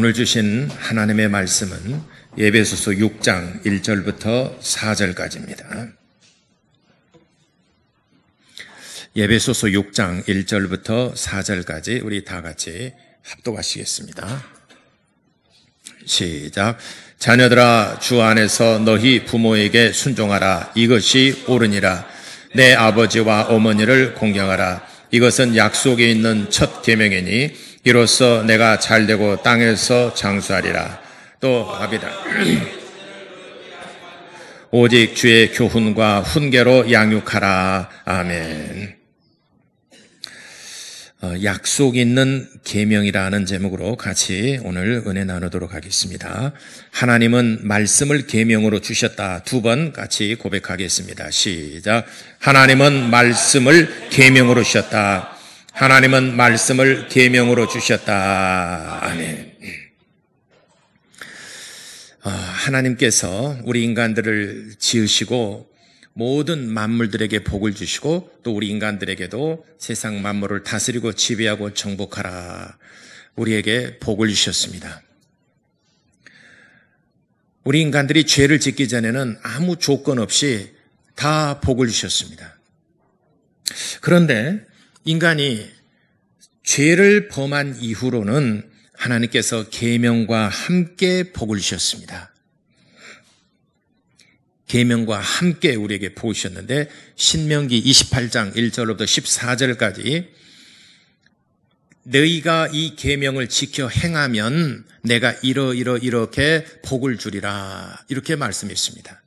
오늘 주신 하나님의 말씀은 에베소서 6장 1절부터 4절까지입니다. 에베소서 6장 1절부터 4절까지 우리 다 같이 합독하시겠습니다. 시작. 자녀들아, 주 안에서 너희 부모에게 순종하라. 이것이 옳으니라. 내 아버지와 어머니를 공경하라. 이것은 약속에 있는 첫 계명이니 이로써 내가 잘되고 땅에서 장수하리라. 또 아비다. 오직 주의 교훈과 훈계로 양육하라. 아멘. 약속 있는 계명이라는 제목으로 같이 오늘 은혜 나누도록 하겠습니다. 하나님은 말씀을 계명으로 주셨다. 두 번 같이 고백하겠습니다. 시작. 하나님은 말씀을 계명으로 주셨다. 하나님은 말씀을 계명으로 주셨다. 아멘. 하나님께서 우리 인간들을 지으시고 모든 만물들에게 복을 주시고 또 우리 인간들에게도 세상 만물을 다스리고 지배하고 정복하라. 우리에게 복을 주셨습니다. 우리 인간들이 죄를 짓기 전에는 아무 조건 없이 다 복을 주셨습니다. 그런데 인간이 죄를 범한 이후로는 하나님께서 계명과 함께 복을 주셨습니다. 계명과 함께 우리에게 복을 주셨는데 신명기 28장 1절부터 14절까지 너희가 이 계명을 지켜 행하면 내가 이렇게 복을 주리라 이렇게 말씀했습니다.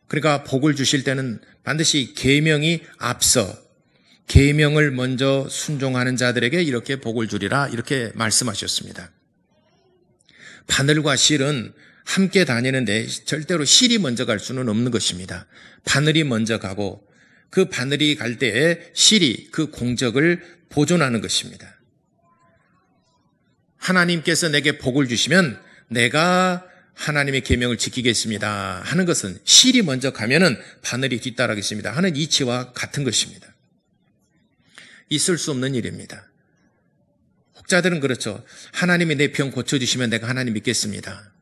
그러니까 복을 주실 때는 반드시 계명이 앞서 계명을 먼저 순종하는 자들에게 이렇게 복을 주리라 이렇게 말씀하셨습니다. 바늘과 실은 함께 다니는데 절대로 실이 먼저 갈 수는 없는 것입니다. 바늘이 먼저 가고 그 바늘이 갈 때에 실이 그 공적을 보존하는 것입니다. 하나님께서 내게 복을 주시면 내가 하나님의 계명을 지키겠습니다 하는 것은 실이 먼저 가면은 바늘이 뒤따르겠습니다 하는 이치와 같은 것입니다. 있을 수 없는 일입니다. 혹자들은 그렇죠. 하나님이 내 병 고쳐주시면 내가 하나님 믿겠습니다.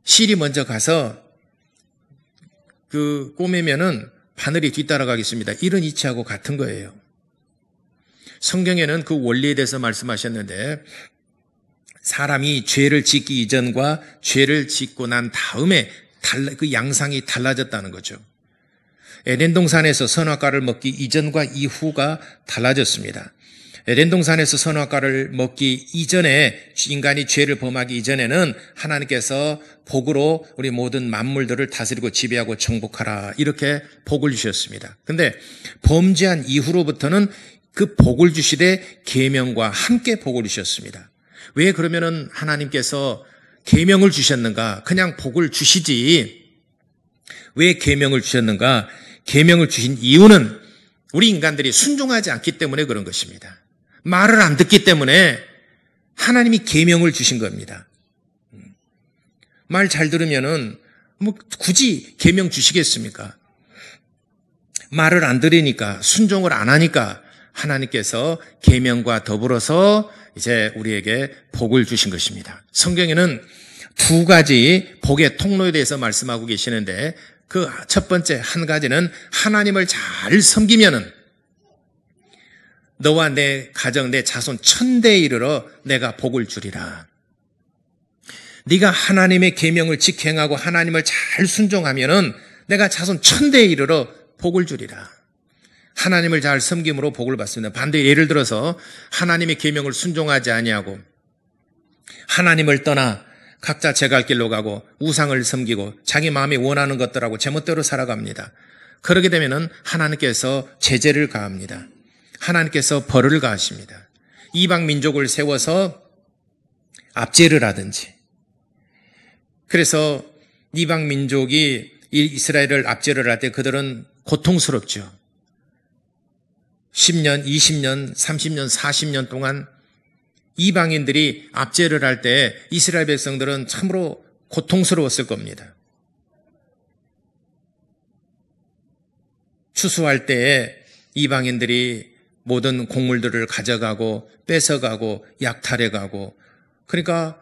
실이 먼저 가서 꼬매면은 바늘이 뒤따라가겠습니다. 이런 이치하고 같은 거예요. 성경에는 그 원리에 대해서 말씀하셨는데 사람이 죄를 짓기 이전과 죄를 짓고 난 다음에 그 양상이 달라졌다는 거죠. 에덴 동산에서 선악과를 먹기 이전과 이후가 달라졌습니다. 에덴 동산에서 선악과를 먹기 이전에 인간이 죄를 범하기 이전에는 하나님께서 복으로 우리 모든 만물들을 다스리고 지배하고 정복하라 이렇게 복을 주셨습니다. 그런데 범죄한 이후로부터는 그 복을 주시되 계명과 함께 복을 주셨습니다. 왜 그러면은 하나님께서 계명을 주셨는가? 그냥 복을 주시지 왜 계명을 주셨는가? 계명을 주신 이유는 우리 인간들이 순종하지 않기 때문에 그런 것입니다. 말을 안 듣기 때문에 하나님이 계명을 주신 겁니다. 말 잘 들으면은 굳이 계명 주시겠습니까? 말을 안 들으니까 순종을 안 하니까 하나님께서 계명과 더불어서 이제 우리에게 복을 주신 것입니다. 성경에는 두 가지 복의 통로에 대해서 말씀하고 계시는데 그 첫 번째 한 가지는 하나님을 잘 섬기면은 너와 내 가정, 내 자손 1000대에 이르러 내가 복을 주리라. 네가 하나님의 계명을 직행하고 하나님을 잘 순종하면은 내가 자손 1000대에 이르러 복을 주리라. 하나님을 잘 섬김으로 복을 받습니다. 반대 예를 들어서 하나님의 계명을 순종하지 아니하고 하나님을 떠나 각자 제 갈 길로 가고 우상을 섬기고 자기 마음이 원하는 것들하고 제멋대로 살아갑니다. 그러게 되면은 하나님께서 제재를 가합니다. 하나님께서 벌을 가하십니다. 이방 민족을 세워서 압제를 하든지. 그래서 이방 민족이 이스라엘을 압제를 할 때 그들은 고통스럽죠. 10년, 20년, 30년, 40년 동안 이방인들이 압제를 할 때 이스라엘 백성들은 참으로 고통스러웠을 겁니다. 추수할 때에 이방인들이 모든 곡물들을 가져가고 뺏어가고 약탈해가고 그러니까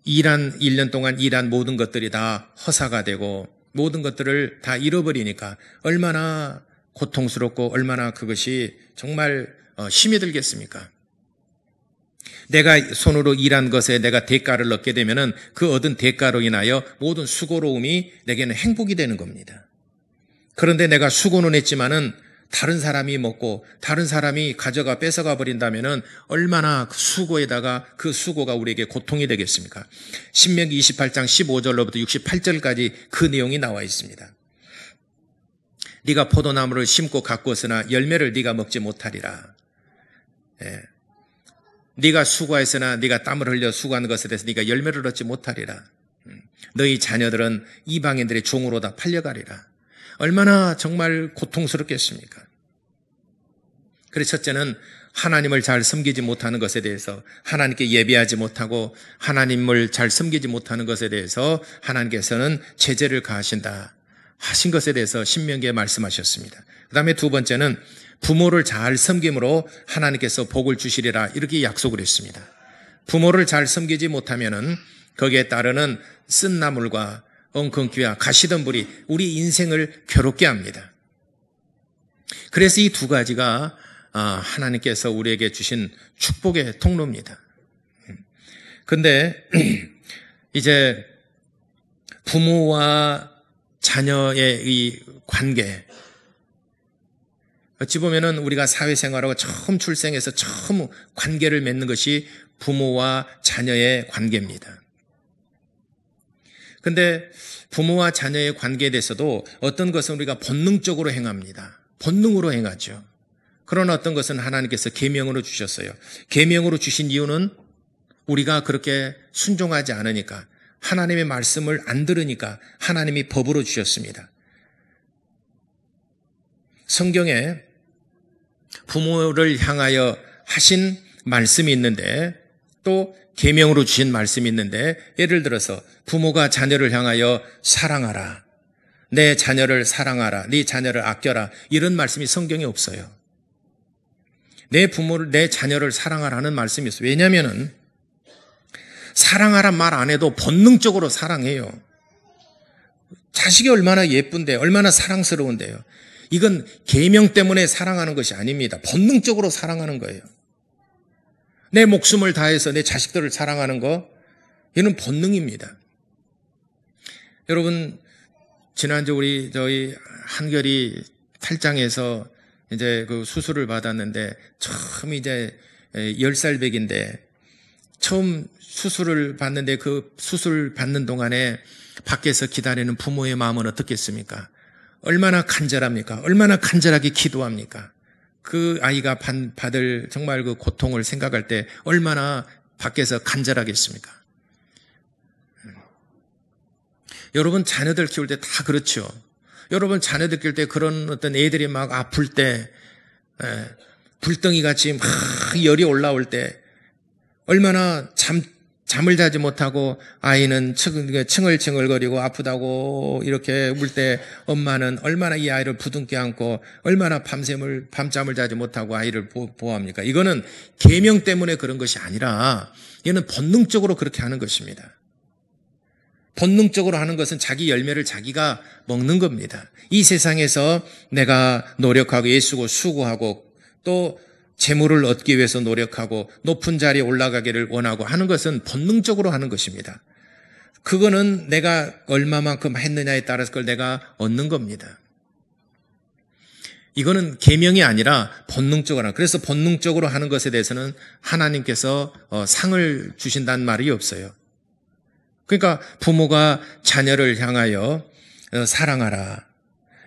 1년 동안 일한 모든 것들이 다 허사가 되고 모든 것들을 다 잃어버리니까 얼마나 고통스럽고 얼마나 그것이 정말 힘이 들겠습니까? 내가 손으로 일한 것에 내가 대가를 얻게 되면은 그 얻은 대가로 인하여 모든 수고로움이 내게는 행복이 되는 겁니다. 그런데 내가 수고는 했지만은 다른 사람이 먹고 다른 사람이 가져가 뺏어가 버린다면은 얼마나 그 수고에다가 그 수고가 우리에게 고통이 되겠습니까? 신명기 28장 15절로부터 68절까지 그 내용이 나와 있습니다. 네가 포도나무를 심고 가꾸었으나 열매를 네가 먹지 못하리라. 예. 네가 수고했으나 네가 땀을 흘려 수고한 것에 대해서 네가 열매를 얻지 못하리라. 너희 자녀들은 이방인들의 종으로 다 팔려가리라. 얼마나 정말 고통스럽겠습니까? 그래서 첫째는 하나님을 잘 섬기지 못하는 것에 대해서, 하나님께 예배하지 못하고 하나님을 잘 섬기지 못하는 것에 대해서 하나님께서는 제재를 가하신다 하신 것에 대해서 신명기에 말씀하셨습니다. 그 다음에 두 번째는 부모를 잘 섬김으로 하나님께서 복을 주시리라 이렇게 약속을 했습니다. 부모를 잘 섬기지 못하면은 거기에 따르는 쓴나물과 엉겅퀴와 가시덤불이 우리 인생을 괴롭게 합니다. 그래서 이 두 가지가 하나님께서 우리에게 주신 축복의 통로입니다. 그런데 이제 부모와 자녀의 이 관계, 어찌 보면은 우리가 사회생활하고 처음 출생해서 처음 관계를 맺는 것이 부모와 자녀의 관계입니다. 그런데 부모와 자녀의 관계에 대해서도 어떤 것은 우리가 본능적으로 행합니다. 본능으로 행하죠. 그러나 어떤 것은 하나님께서 계명으로 주셨어요. 계명으로 주신 이유는 우리가 그렇게 순종하지 않으니까, 하나님의 말씀을 안 들으니까 하나님이 법으로 주셨습니다. 성경에 부모를 향하여 하신 말씀이 있는데 또 계명으로 주신 말씀이 있는데, 예를 들어서 부모가 자녀를 향하여 사랑하라, 내 자녀를 사랑하라, 네 자녀를 아껴라, 이런 말씀이 성경에 없어요. 내 부모를, 내 자녀를 사랑하라는 말씀이 있어요. 왜냐하면은 사랑하란 말 안 해도 본능적으로 사랑해요. 자식이 얼마나 예쁜데, 얼마나 사랑스러운데요. 이건 계명 때문에 사랑하는 것이 아닙니다. 본능적으로 사랑하는 거예요. 내 목숨을 다해서 내 자식들을 사랑하는 거, 이는 본능입니다. 여러분, 지난주 저희 한결이 탈장해서 이제 그 수술을 받았는데, 처음 이제 10살 백인데, 처음 수술을 받는데 그 수술 받는 동안에 밖에서 기다리는 부모의 마음은 어떻겠습니까? 얼마나 간절합니까? 얼마나 간절하게 기도합니까? 그 아이가 받을 정말 그 고통을 생각할 때 얼마나 밖에서 간절하겠습니까? 여러분, 자녀들 키울 때 다 그렇죠. 여러분, 자녀들 키울 때 그런 어떤 애들이 막 아플 때, 불덩이 같이 막 열이 올라올 때 얼마나 잠을 자지 못하고 아이는 층얼층얼거리고 아프다고 이렇게 울 때 엄마는 얼마나 이 아이를 부둥켜 안고 얼마나 밤잠을 자지 못하고 아이를 보호합니까? 이거는 계명 때문에 그런 것이 아니라 이는 본능적으로 그렇게 하는 것입니다. 본능적으로 하는 것은 자기 열매를 자기가 먹는 겁니다. 이 세상에서 내가 노력하고 애쓰고 수고하고 또 재물을 얻기 위해서 노력하고 높은 자리에 올라가기를 원하고 하는 것은 본능적으로 하는 것입니다. 그거는 내가 얼마만큼 했느냐에 따라서 그걸 내가 얻는 겁니다. 이거는 계명이 아니라 본능적으로 하는, 그래서 본능적으로 하는 것에 대해서는 하나님께서 상을 주신다는 말이 없어요. 그러니까 부모가 자녀를 향하여 사랑하라,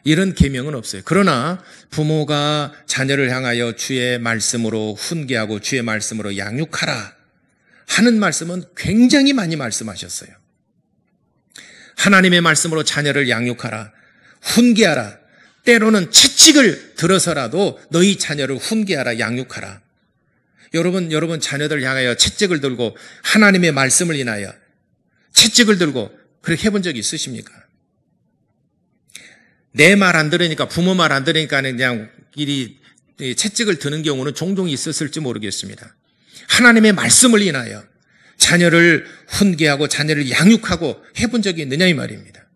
이런 계명은 없어요. 그러나 부모가 자녀를 향하여 주의 말씀으로 훈계하고 주의 말씀으로 양육하라 하는 말씀은 굉장히 많이 말씀하셨어요. 하나님의 말씀으로 자녀를 양육하라, 훈계하라, 때로는 채찍을 들어서라도 너희 자녀를 훈계하라, 양육하라. 여러분 자녀들 향하여 채찍을 들고 하나님의 말씀을 인하여 채찍을 들고 그렇게 해본 적이 있으십니까? 내 말 안 들으니까, 부모 말 안 들으니까 그냥 채찍을 드는 경우는 종종 있었을지 모르겠습니다. 하나님의 말씀을 인하여 자녀를 훈계하고 자녀를 양육하고 해본 적이 있느냐 이 말입니다.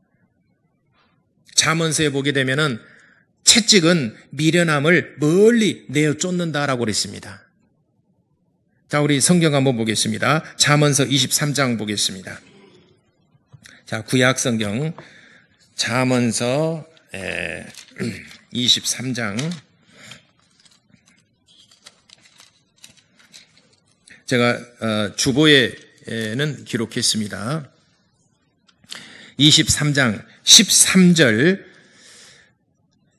잠언서에 보게 되면은 채찍은 미련함을 멀리 내어 쫓는다라고 그랬습니다. 자, 우리 성경 한번 보겠습니다. 잠언서 23장 보겠습니다. 자, 구약 성경 잠언서 23장 제가 주보에는 기록했습니다. 23장 13절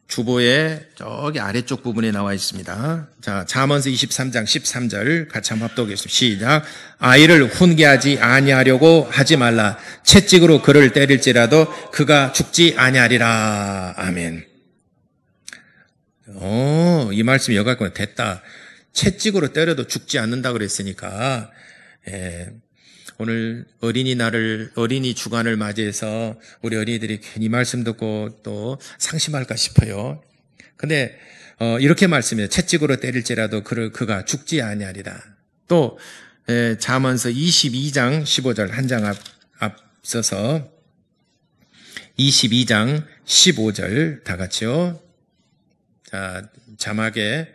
주보의 저기 아래쪽 부분에 나와 있습니다. 자, 잠언서 23장 13절 같이 한번 합독하겠습니다. 시작. 아이를 훈계하지 아니하려고 하지 말라. 채찍으로 그를 때릴지라도 그가 죽지 아니하리라. 아멘. 이 말씀이 여기까지 됐다. 채찍으로 때려도 죽지 않는다 그랬으니까, 오늘 어린이 주간을 맞이해서 우리 어린이들이 괜히 말씀 듣고 또 상심할까 싶어요. 근데, 이렇게 말씀해요. 채찍으로 때릴지라도 그가 죽지 아니하리라. 또, 잠언서 22장 15절 한 장 앞서서 22장 15절 다 같이요. 자, 자막에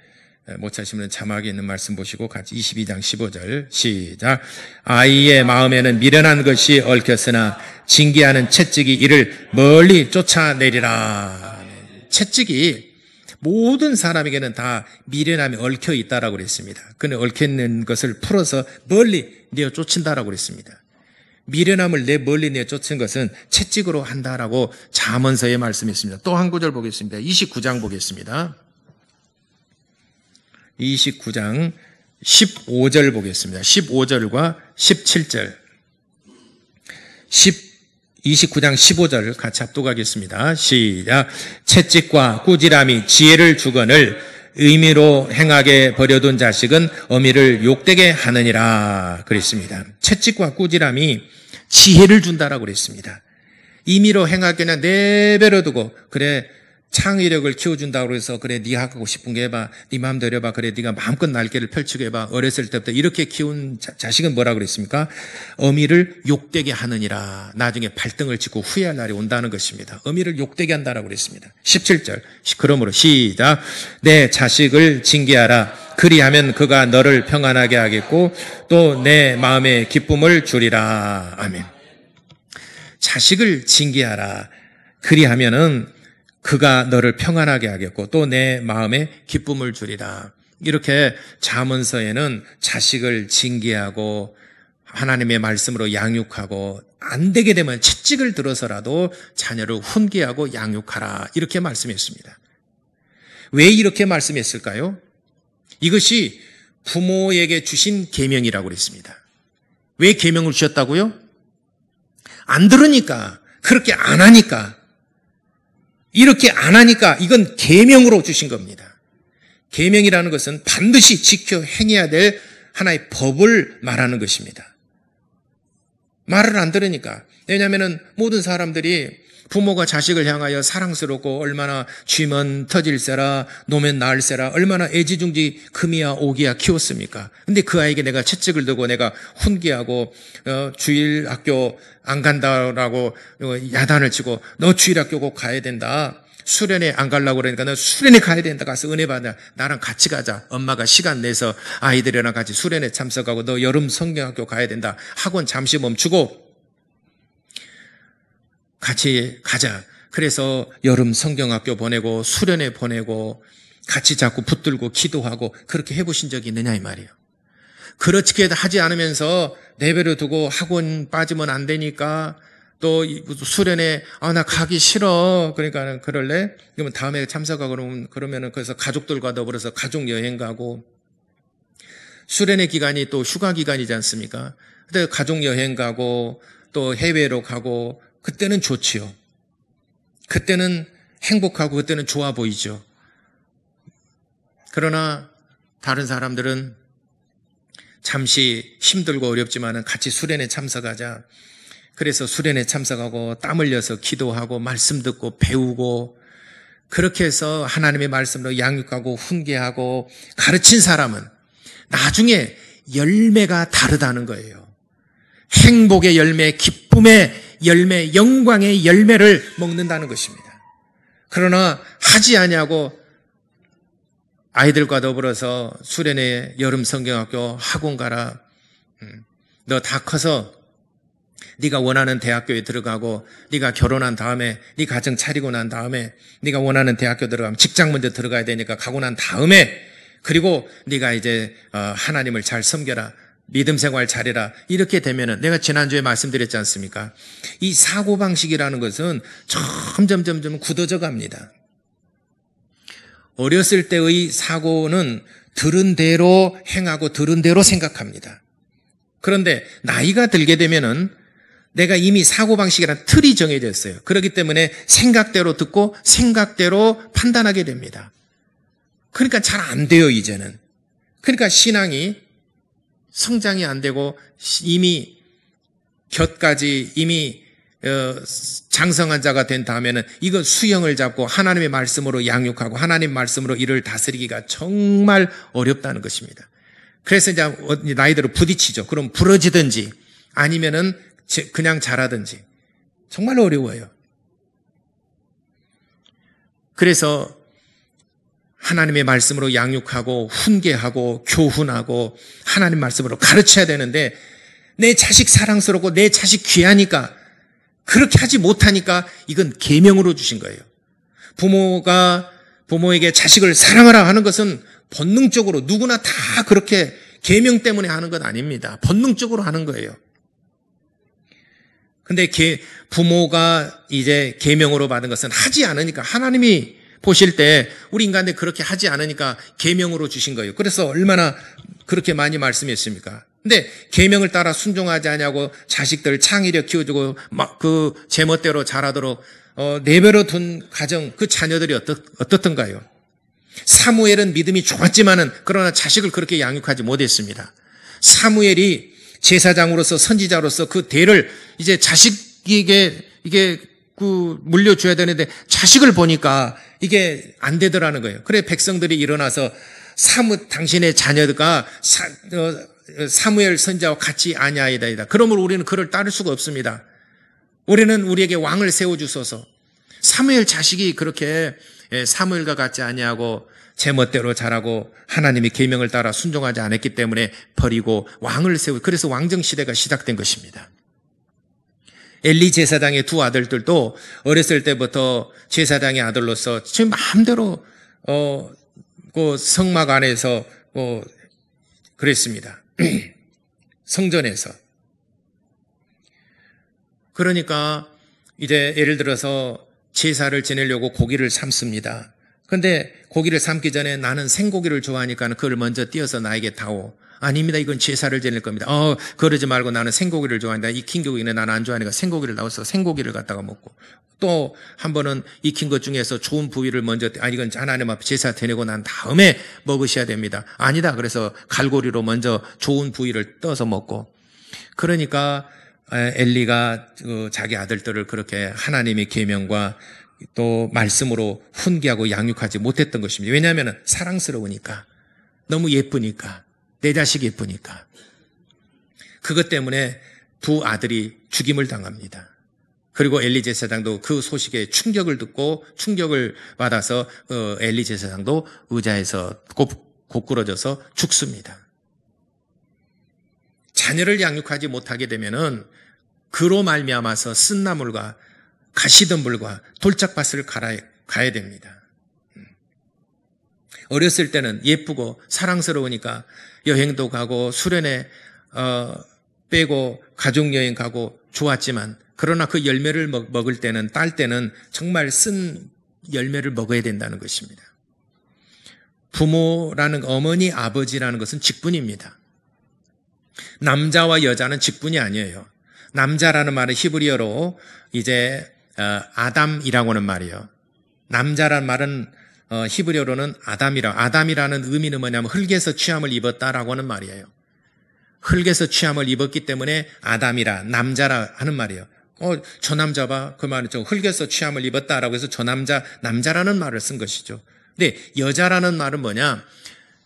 못 찾으시면 자막에 있는 말씀 보시고 같이 22장 15절 시작. 아이의 마음에는 미련한 것이 얽혔으나 징계하는 채찍이 이를 멀리 쫓아내리라. 채찍이 모든 사람에게는 다 미련함이 얽혀 있다라고 그랬습니다. 그는 얽혀 있는 것을 풀어서 멀리 내어 쫓는다라고 그랬습니다. 미련함을 멀리 내어 쫓은 것은 채찍으로 한다라고 잠언서에 말씀했습니다. 또 한 구절 보겠습니다. 29장 보겠습니다. 29장 15절 보겠습니다. 15절과 17절. 29장 15절 같이 합독하겠습니다. 시작. 채찍과 꾸지람이 지혜를 주거늘 의미로 행하게 버려둔 자식은 어미를 욕되게 하느니라 그랬습니다. 채찍과 꾸지람이 지혜를 준다라고 그랬습니다. 임의로 행하게 그냥 내버려두고 그래 창의력을 키워준다고 해서 그래 네가 하고 싶은 거 해봐. 네 마음대로 해봐. 그래 네가 마음껏 날개를 펼치게 해봐. 어렸을 때부터 이렇게 키운 자식은 뭐라 그랬습니까? 어미를 욕되게 하느니라. 나중에 발등을 짚고 후회할 날이 온다는 것입니다. 어미를 욕되게 한다라고 그랬습니다. 17절 그러므로 시작. 내 자식을 징계하라. 그리하면 그가 너를 평안하게 하겠고 또 내 마음에 기쁨을 주리라. 아멘. 자식을 징계하라. 그리하면은 그가 너를 평안하게 하겠고 또 내 마음에 기쁨을 주리라. 이렇게 잠언서에는 자식을 징계하고 하나님의 말씀으로 양육하고 안 되게 되면 채찍을 들어서라도 자녀를 훈계하고 양육하라. 이렇게 말씀했습니다. 왜 이렇게 말씀했을까요? 이것이 부모에게 주신 계명이라고 그랬습니다. 왜 계명을 주셨다고요? 안 들으니까, 그렇게 안 하니까, 이렇게 안 하니까 이건 계명으로 주신 겁니다. 계명이라는 것은 반드시 지켜 행해야 될 하나의 법을 말하는 것입니다. 말을 안 들으니까. 왜냐하면 모든 사람들이 부모가 자식을 향하여 사랑스럽고 얼마나 쥐면 터질세라 노면 나을세라 얼마나 애지중지 금이야 오기야 키웠습니까? 근데 그 아이에게 내가 채찍을 들고 내가 훈계하고 주일 학교 안 간다라고 야단을 치고 너 주일 학교 꼭 가야 된다. 수련회 안 가려고 그러니까 너 수련회 가야 된다. 가서 은혜 받아. 나랑 같이 가자. 엄마가 시간 내서 아이들이랑 같이 수련회 참석하고 너 여름 성경학교 가야 된다. 학원 잠시 멈추고 같이 가자. 그래서 여름 성경학교 보내고 수련회 보내고 같이 자꾸 붙들고 기도하고 그렇게 해보신 적이 있느냐 이 말이에요. 그렇게 하지 않으면서 내버려 두고 학원 빠지면 안 되니까 또 수련회 나 가기 싫어. 그러니까 그럴래? 그러면 다음에 참석하고 그러면은 그래서 가족들과 더불어서 가족 여행 가고 수련회 기간이 또 휴가 기간이지 않습니까? 그때 가족 여행 가고 또 해외로 가고 그때는 좋지요. 그때는 행복하고 그때는 좋아 보이죠. 그러나 다른 사람들은 잠시 힘들고 어렵지만 같이 수련회 참석하자. 그래서 수련회 참석하고 땀 흘려서 기도하고 말씀 듣고 배우고 그렇게 해서 하나님의 말씀으로 양육하고 훈계하고 가르친 사람은 나중에 열매가 다르다는 거예요. 행복의 열매, 기쁨의 열매, 영광의 열매를 먹는다는 것입니다. 그러나 하지 아니하고 아이들과 더불어서 수련회 여름 성경학교 학원 가라. 너 다 커서 네가 원하는 대학교에 들어가고 네가 결혼한 다음에 네 가정 차리고 난 다음에 네가 원하는 대학교 들어가면 직장 먼저 들어가야 되니까 가고 난 다음에 그리고 네가 이제 하나님을 잘 섬겨라. 믿음 생활 잘해라. 이렇게 되면은 내가 지난주에 말씀드렸지 않습니까? 이 사고방식이라는 것은 점점 굳어져 갑니다. 어렸을 때의 사고는 들은 대로 행하고 들은 대로 생각합니다. 그런데 나이가 들게 되면은 내가 이미 사고방식이라는 틀이 정해져 있어요. 그렇기 때문에 생각대로 듣고 생각대로 판단하게 됩니다. 그러니까 잘 안 돼요, 이제는. 그러니까 신앙이 성장이 안 되고 이미 곁까지 이미 장성한 자가 된 다음에는 이거 수영을 잡고 하나님의 말씀으로 양육하고 하나님 말씀으로 이를 다스리기가 정말 어렵다는 것입니다. 그래서 이제 나이대로 부딪히죠. 그럼 부러지든지 아니면은 그냥 자라든지 정말 어려워요. 그래서 하나님의 말씀으로 양육하고 훈계하고 교훈하고 하나님 말씀으로 가르쳐야 되는데 내 자식 사랑스럽고 내 자식 귀하니까 그렇게 하지 못하니까 이건 계명으로 주신 거예요. 부모가 부모에게 자식을 사랑하라 하는 것은 본능적으로 누구나 다 그렇게 계명 때문에 하는 건 아닙니다. 본능적으로 하는 거예요. 근데 부모가 이제 계명으로 받은 것은 하지 않으니까 하나님이 보실 때 우리 인간들 그렇게 하지 않으니까 계명으로 주신 거예요. 그래서 얼마나 그렇게 많이 말씀했습니까? 근데 계명을 따라 순종하지 않냐고 자식들 창의력 키워주고 막 그 제멋대로 자라도록 내버려 둔 가정 그 자녀들이 어떻던가요? 사무엘은 믿음이 좋았지만은 그러나 자식을 그렇게 양육하지 못했습니다. 사무엘이 제사장으로서 선지자로서 그 대를 이제 자식에게 이게 물려줘야 되는데 자식을 보니까 이게 안 되더라는 거예요. 그래 백성들이 일어나서 당신의 자녀가 사무엘 선지자와 같이 아니하이다. 그러므로 우리는 그를 따를 수가 없습니다. 우리는 우리에게 왕을 세워주소서. 사무엘 자식이 그렇게 사무엘과 같지 아니하고 제멋대로 자라고 하나님의 계명을 따라 순종하지 않았기 때문에 버리고 왕을 그래서 왕정시대가 시작된 것입니다. 엘리 제사장의 두 아들들도 어렸을 때부터 제사장의 아들로서 제 마음대로 그 성막 안에서 그랬습니다. 성전에서. 그러니까 이제 예를 들어서 제사를 지내려고 고기를 삶습니다. 그런데 고기를 삶기 전에 나는 생고기를 좋아하니까 그걸 먼저 띄어서 나에게 다오. 아닙니다. 이건 제사를 지낼 겁니다. 그러지 말고 나는 생고기를 좋아한다. 익힌 고기는 나는 안 좋아하니까 생고기를 나와서 생고기를 갖다가 먹고 또 한 번은 익힌 것 중에서 좋은 부위를 먼저 이건 하나님 앞에 제사 드리고 난 다음에 먹으셔야 됩니다. 아니다. 그래서 갈고리로 먼저 좋은 부위를 떠서 먹고 그러니까 엘리가 자기 아들들을 그렇게 하나님의 계명과 또 말씀으로 훈계하고 양육하지 못했던 것입니다. 왜냐하면 사랑스러우니까 너무 예쁘니까 내 자식이 예쁘니까. 그것 때문에 두 아들이 죽임을 당합니다. 그리고 엘리 제사장도 그 소식에 충격을 듣고 충격을 받아서 엘리 제사장도 의자에서 고꾸러져서 죽습니다. 자녀를 양육하지 못하게 되면은 그로 말미암아서 쓴나물과 가시덤불과 돌짝밭을 가야 됩니다. 어렸을 때는 예쁘고 사랑스러우니까 여행도 가고 수련회 빼고 가족여행 가고 좋았지만 그러나 그 열매를 먹을 때는 딸 때는 정말 쓴 열매를 먹어야 된다는 것입니다. 부모라는 어머니 아버지라는 것은 직분입니다. 남자와 여자는 직분이 아니에요. 남자라는 말은 히브리어로 이제 아담이라고 하는 말이에요. 남자라는 말은 히브리어로는 아담이라는 의미는 뭐냐면 흙에서 취함을 입었다라고 하는 말이에요. 흙에서 취함을 입었기 때문에 아담이라 남자라 하는 말이에요. 저 남자 봐. 그 말은 흙에서 취함을 입었다라고 해서 저 남자라는 말을 쓴 것이죠. 근데 여자라는 말은 뭐냐?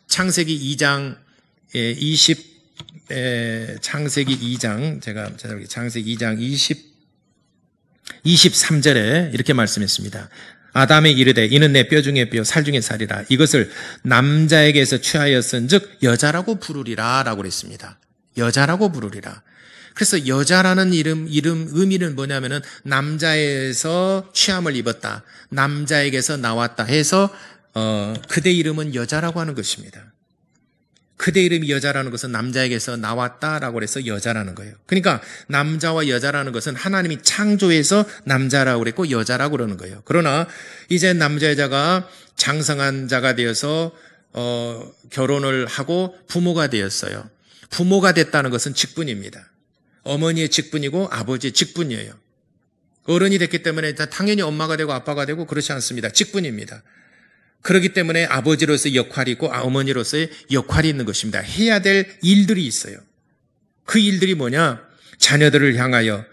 창세기 2장 23절에 이렇게 말씀했습니다. 아담의 이르되 이는 내 뼈 중에 뼈 살 중에 살이라 이것을 남자에게서 취하였은즉 여자라고 부르리라 라고 그랬습니다. 여자라고 부르리라. 그래서 여자라는 의미는 뭐냐면은 남자에서 취함을 입었다. 남자에게서 나왔다 해서 그대 이름은 여자라고 하는 것입니다. 그대 이름이 여자라는 것은 남자에게서 나왔다라고 해서 여자라는 거예요. 그러니까 남자와 여자라는 것은 하나님이 창조해서 남자라고 그랬고 여자라고 그러는 거예요. 그러나 이제 남자 여자가 장성한 자가 되어서 결혼을 하고 부모가 되었어요. 부모가 됐다는 것은 직분입니다. 어머니의 직분이고 아버지의 직분이에요. 어른이 됐기 때문에 당연히 엄마가 되고 아빠가 되고 그렇지 않습니다. 직분입니다. 그렇기 때문에 아버지로서의 역할이 있고 어머니로서의 역할이 있는 것입니다. 해야 될 일들이 있어요. 그 일들이 뭐냐? 자녀들을 향하여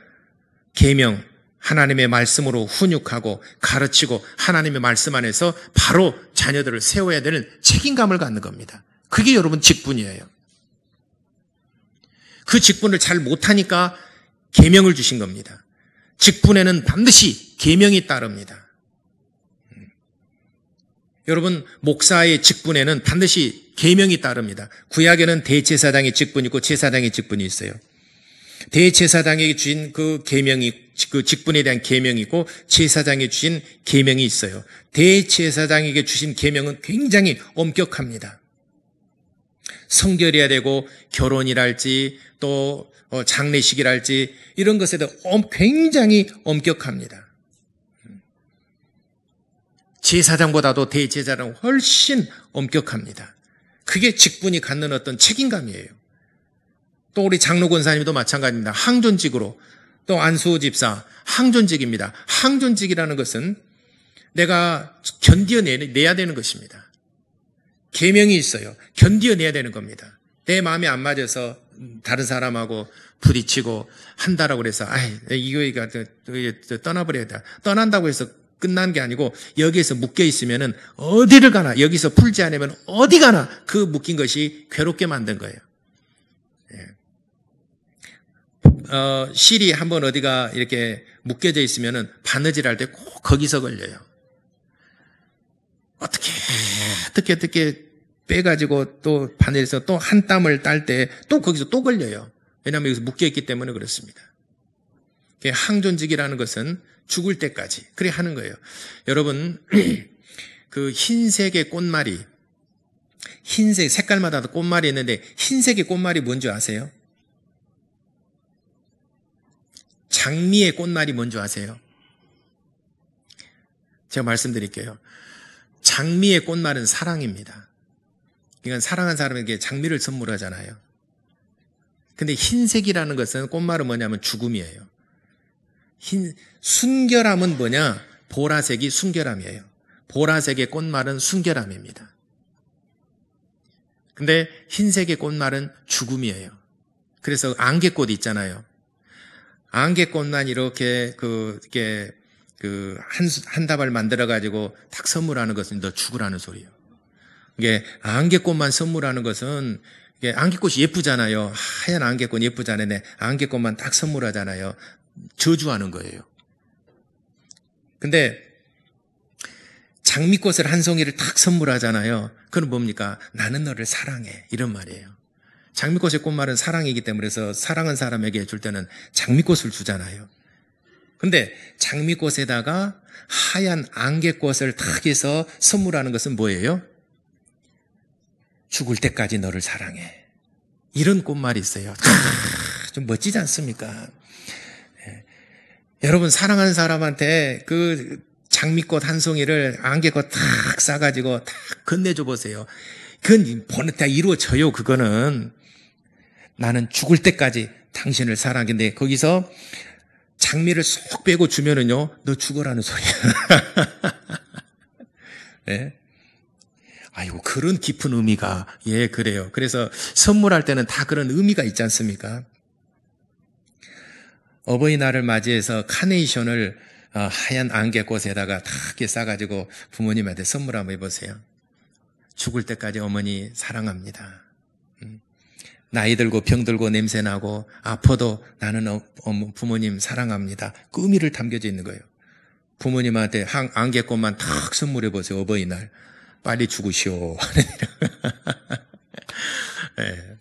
계명, 하나님의 말씀으로 훈육하고 가르치고 하나님의 말씀 안에서 바로 자녀들을 세워야 되는 책임감을 갖는 겁니다. 그게 여러분 직분이에요. 그 직분을 잘 못하니까 계명을 주신 겁니다. 직분에는 반드시 계명이 따릅니다. 여러분, 목사의 직분에는 반드시 계명이 따릅니다. 구약에는 대제사장의 직분이 있고 제사장의 직분이 있어요. 대제사장에게 주신 그 계명이, 그 직분에 대한 계명이 있고 제사장에 주신 계명이 있어요. 대제사장에게 주신 계명은 굉장히 엄격합니다. 성결해야 되고 결혼이랄지 또 장례식이랄지 이런 것에 대해 굉장히 엄격합니다. 제사장보다도 대제사장은 훨씬 엄격합니다. 그게 직분이 갖는 어떤 책임감이에요. 또 우리 장로 권사님도 마찬가지입니다. 항존직으로 또 안수호 집사 항존직입니다. 항존직이라는 것은 내가 견뎌내야 되는 것입니다. 계명이 있어요. 견뎌내야 되는 겁니다. 내 마음에 안 맞아서 다른 사람하고 부딪히고 한다라고 그래서 이거가 떠나버려야 돼. 떠난다고 해서 끝난 게 아니고 여기에서 묶여 있으면은 어디를 가나 여기서 풀지 않으면 어디 가나 그 묶인 것이 괴롭게 만든 거예요. 실이 한번 어디가 이렇게 묶여져 있으면은 바느질 할 때 꼭 거기서 걸려요. 어떻게 빼가지고 또 바늘에서 또 한 땀을 딸 때 또 거기서 또 걸려요. 왜냐하면 여기서 묶여 있기 때문에 그렇습니다. 항존직이라는 것은 죽을 때까지 그래 하는 거예요. 여러분, 그 흰색의 꽃말이, 흰색 색깔마다 꽃말이 있는데 흰색의 꽃말이 뭔지 아세요? 장미의 꽃말이 뭔지 아세요? 제가 말씀드릴게요. 장미의 꽃말은 사랑입니다. 그러니까 사랑한 사람에게 장미를 선물하잖아요. 근데 흰색이라는 것은 꽃말은 뭐냐면 죽음이에요. 순결함은 뭐냐? 보라색이 순결함이에요. 보라색의 꽃말은 순결함입니다. 근데 흰색의 꽃말은 죽음이에요. 그래서 안개꽃 있잖아요. 안개꽃만 이렇게 한 다발 만들어가지고 딱 선물하는 것은 너 죽으라는 소리예요. 이게 안개꽃만 선물하는 것은 이게 안개꽃이 예쁘잖아요. 하얀 안개꽃 예쁘잖아요. 안개꽃만 딱 선물하잖아요. 저주하는 거예요. 근데 장미꽃을 한 송이를 딱 선물하잖아요. 그건 뭡니까? 나는 너를 사랑해. 이런 말이에요. 장미꽃의 꽃말은 사랑이기 때문에 그래서 사랑한 사람에게 줄 때는 장미꽃을 주잖아요. 근데 장미꽃에다가 하얀 안개꽃을 탁 해서 선물하는 것은 뭐예요? 죽을 때까지 너를 사랑해. 이런 꽃말이 있어요. 좀 멋지지 않습니까? 여러분, 사랑하는 사람한테 그 장미꽃 한 송이를 안개꽃 탁 싸가지고 탁 건네줘 보세요. 그건 다 이루어져요. 그거는 나는 죽을 때까지 당신을 사랑하는데 거기서 장미를 쏙 빼고 주면은요, 너 죽어라는 소리야. 네? 아이고, 그런 깊은 의미가, 그래요. 그래서 선물할 때는 다 그런 의미가 있지 않습니까? 어버이날을 맞이해서 카네이션을 하얀 안개꽃에다가 탁 이렇게 싸가지고 부모님한테 선물 한번 해보세요. 죽을 때까지 어머니 사랑합니다. 나이 들고 병 들고 냄새 나고 아파도 나는 부모님 사랑합니다. 그 의미를 담겨져 있는 거예요. 부모님한테 안개꽃만 탁 선물해 보세요. 어버이날. 빨리 죽으시오. 네.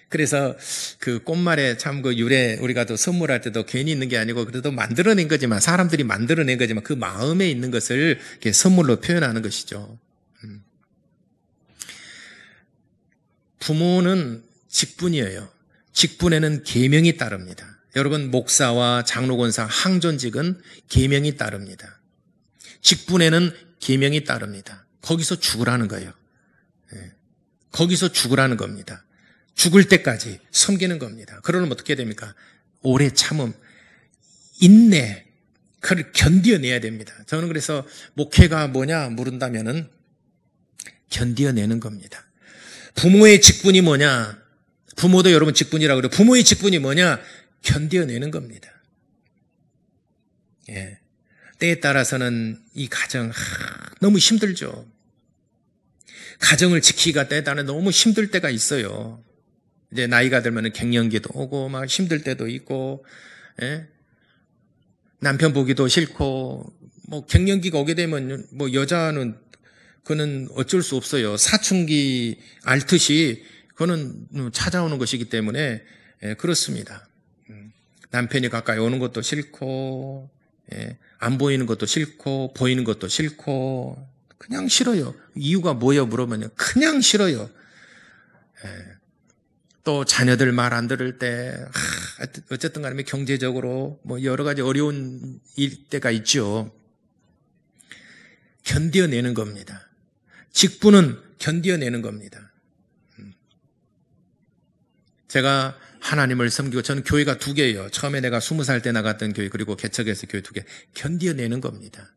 그래서 그 꽃말에 참 그 유래 우리가 또 선물할 때도 괜히 있는 게 아니고 그래도 만들어낸 거지만 사람들이 만들어낸 거지만 그 마음에 있는 것을 이렇게 선물로 표현하는 것이죠. 부모는 직분이에요. 직분에는 계명이 따릅니다. 여러분, 목사와 장로권사, 항존직은 계명이 따릅니다. 직분에는 계명이 따릅니다. 거기서 죽으라는 거예요. 거기서 죽으라는 겁니다. 죽을 때까지 섬기는 겁니다. 그러면 어떻게 됩니까? 오래 참음, 인내, 그걸 견뎌내야 됩니다. 저는 그래서 목회가 뭐냐 물은다면은 견뎌내는 겁니다. 부모의 직분이 뭐냐? 부모도 여러분 직분이라고 그래요. 부모의 직분이 뭐냐? 견뎌내는 겁니다. 예. 때에 따라서는 이 가정 너무 힘들죠. 가정을 지키기가 때에 따라 너무 힘들 때가 있어요. 이제 나이가 들면 갱년기도 오고 막 힘들 때도 있고, 예? 남편 보기도 싫고, 뭐 갱년기가 오게 되면 뭐 여자는 그는 어쩔 수 없어요. 사춘기 앓듯이 그거는 찾아오는 것이기 때문에 예, 그렇습니다. 남편이 가까이 오는 것도 싫고, 예, 안 보이는 것도 싫고, 보이는 것도 싫고, 그냥 싫어요. 이유가 뭐예요? 물어보면 그냥 싫어요. 예. 또 자녀들 말 안 들을 때 어쨌든 간에 경제적으로 뭐 여러 가지 어려운 일 때가 있죠. 견뎌내는 겁니다. 직분은 견뎌내는 겁니다. 제가 하나님을 섬기고 저는 교회가 2개예요. 처음에 내가 20살 때 나갔던 교회 그리고 개척해서 교회 2개. 견뎌내는 겁니다.